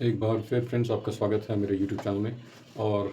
एक बार फिर फ्रेंड्स आपका स्वागत है मेरे यूट्यूब चैनल में। और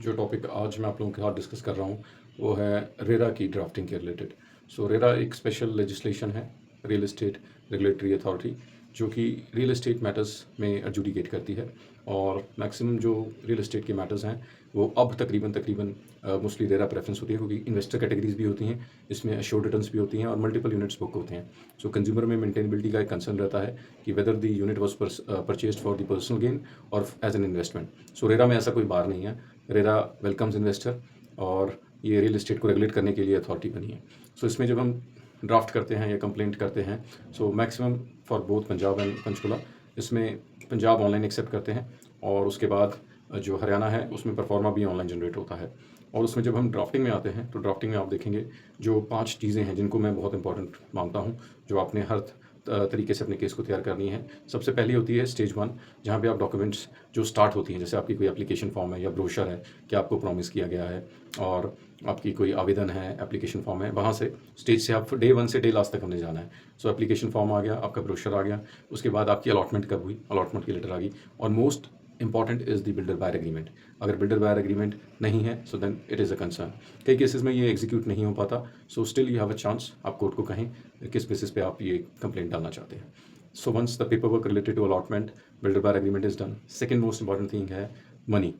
जो टॉपिक आज मैं आप लोगों के साथ डिस्कस कर रहा हूँ वो है रेरा की ड्राफ्टिंग के रिलेटेड। सो रेरा एक स्पेशल लेजिस्लेशन है, रियल एस्टेट रेगुलेटरी अथॉरिटी, जो कि रियल एस्टेट मैटर्स में एडजुडिकेट करती है। और मैक्सिमम जो रियल एस्टेट के मैटर्स हैं वो अब तकरीबन मोस्टली रेरा प्रेफरेंस होती है, क्योंकि इन्वेस्टर कैटेगरीज भी होती हैं, इसमें एश्योर्ड रिटर्न्स भी होती हैं और मल्टीपल यूनिट्स बुक होते हैं। सो कंज्यूमर में मेंटेनेबिलिटी का एक कंसर्न रहता है कि whether the unit was purchased for the personal gain और as an investment. So RERA में ऐसा कोई बार नहीं है। रेरा वेलकम्स इन्वेस्टर और ये रियल एस्टेट को रेगुलेट करने के लिए अथॉरिटी बनी है। सो इसमें जब हम ड्राफ्ट करते हैं या कंप्लेंट करते हैं, so maximum for both Punjab and Panchkula, इसमें पंजाब ऑनलाइन एक्सेप्ट करते हैं और उसके बाद जो हरियाणा है उसमें परफॉर्मा भी ऑनलाइन जनरेट होता है। और उसमें जब हम ड्राफ्टिंग में आते हैं तो ड्राफ्टिंग में आप देखेंगे जो 5 चीज़ें हैं जिनको मैं बहुत इंपॉर्टेंट मानता हूँ, जो आपने हर तरीके से अपने केस को तैयार करनी है। सबसे पहली होती है स्टेज 1, जहाँ पे आप डॉक्यूमेंट्स जो स्टार्ट होती हैं, जैसे आपकी कोई एप्लीकेशन फॉर्म है या ब्रोशर है कि आपको प्रॉमिस किया गया है, और आपकी कोई आवेदन है, एप्लीकेशन फॉर्म है, वहाँ से स्टेज से आप डे 1 से डे लास्ट तक हमने जाना है। सो एप्लीकेशन फॉर्म आ गया, आपका ब्रोशर आ गया, उसके बाद आपकी अलॉटमेंट कब हुई, अलॉटमेंट की लेटर आ गई, और most important is the builder buyer agreement. अगर बिल्डर बायर एग्रीमेंट नहीं है so then it is a concern. कई केसेस में ये एग्जीक्यूट नहीं हो पाता, so still you have a chance, आप कोर्ट को कहें किस बेसिस पे आप ये कंप्लेंट डालना चाहते हैं। So once the paper work related to allotment, builder buyer agreement is done, second most important thing है मनी,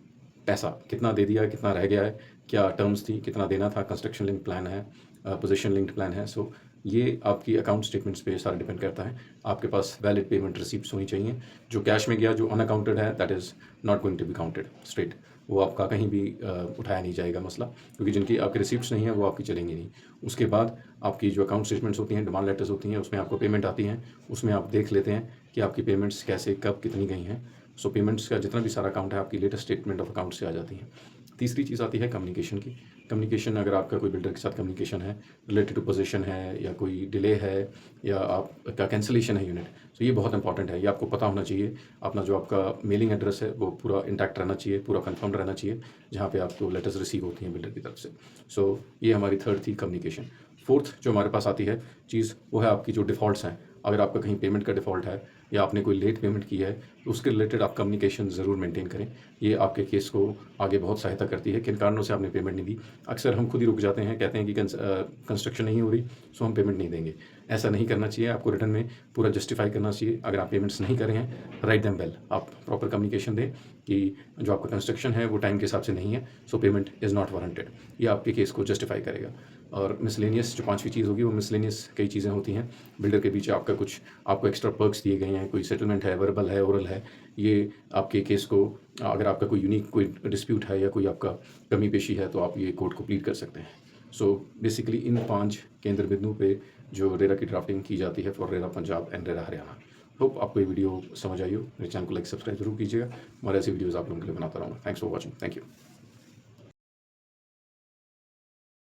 पैसा कितना दे दिया, कितना रह गया है, क्या टर्म्स थी, कितना देना था, कंस्ट्रक्शन लिंक प्लान है, पोजीशन लिंक्ड प्लान है। सो ये आपकी अकाउंट स्टेटमेंट्स पे सारा डिपेंड करता है। आपके पास वैलिड पेमेंट रिसीप्ट्स होनी चाहिए। जो कैश में गया, जो अनअकाउंटेड है, that is not going to be counted straight, वो आपका कहीं भी उठाया नहीं जाएगा मसला, क्योंकि जिनकी आपकी रिसिप्ट्स नहीं है वो आपकी चलेंगी नहीं। उसके बाद आपकी जो अकाउंट स्टेटमेंट्स होती हैं, डिमांड लेटर्स होती हैं, उसमें आपको पेमेंट आती हैं, उसमें आप देख लेते हैं कि आपकी पेमेंट्स कैसे, कब, कितनी गई हैं। सो पेमेंट्स का जितना भी सारा अकाउंट है आपकी लेटेस्ट स्टेटमेंट ऑफ अकाउंट से आ जाती है। तीसरी चीज़ आती है कम्युनिकेशन की। कम्युनिकेशन, अगर आपका कोई बिल्डर के साथ कम्युनिकेशन है रिलेटेड टू पोजीशन है, या कोई डिले है, या आपका कैंसिलेशन है यूनिट, तो ये बहुत इंपॉर्टेंट है, ये आपको पता होना चाहिए। अपना जो आपका मेलिंग एड्रेस है वो पूरा इंटैक्ट रहना चाहिए, पूरा कंफर्म रहना चाहिए, जहाँ पे आपको लेटर्स रिसीव होती हैं बिल्डर की तरफ से। सो ये हमारी थर्ड थी कम्युनिकेशन। फोर्थ जो हमारे पास आती है चीज़, वो है आपकी जो डिफ़ॉल्ट्स हैं। अगर आपका कहीं पेमेंट का डिफ़ॉल्ट है या आपने कोई लेट पेमेंट की है, तो उसके रिलेटेड आप कम्युनिकेशन ज़रूर मेंटेन करें। ये आपके केस को आगे बहुत सहायता करती है, किन कारणों से आपने पेमेंट नहीं दी। अक्सर हम खुद ही रुक जाते हैं, कहते हैं कि कंस्ट्रक्शन नहीं हो रही सो हम पेमेंट नहीं देंगे। ऐसा नहीं करना चाहिए, आपको रिटर्न में पूरा जस्टिफाई करना चाहिए। अगर आप पेमेंट्स नहीं कर रहे हैं, राइट देम वेल, आप प्रॉपर कम्युनिकेशन दें कि जो आपका कंस्ट्रक्शन है वो टाइम के हिसाब से नहीं है, सो पेमेंट इज़ नॉट वारंटेड। ये आपके केस को जस्टिफाई करेगा। और मिसलेनियस जो 5वीं चीज़ होगी, वो मिसलेनियस कई चीज़ें होती हैं बिल्डर के बीच, आपका कुछ आपको एक्स्ट्रा पर्क्स दिए गए हैं, कोई सेटलमेंट है, वर्बल है, ओरल है, ये आपके केस को, अगर आपका कोई यूनिक कोई डिस्प्यूट है या कोई आपका कमी पेशी है, तो आप ये कोर्ट को प्लीड कर सकते हैं। सो बेसिकली इन 5 केंद्र बिंदुओं पे जो रेरा की ड्राफ्टिंग की जाती है for RERA Punjab and RERA Haryana. Hope आपको ये वीडियो समझ आई हो। मेरे चैनल को लाइक सब्सक्राइब जरूर कीजिएगा, और ऐसी वीडियोज़ आप लोगों के लिए बनाता रहूँगा। Thanks for watching. Thank you.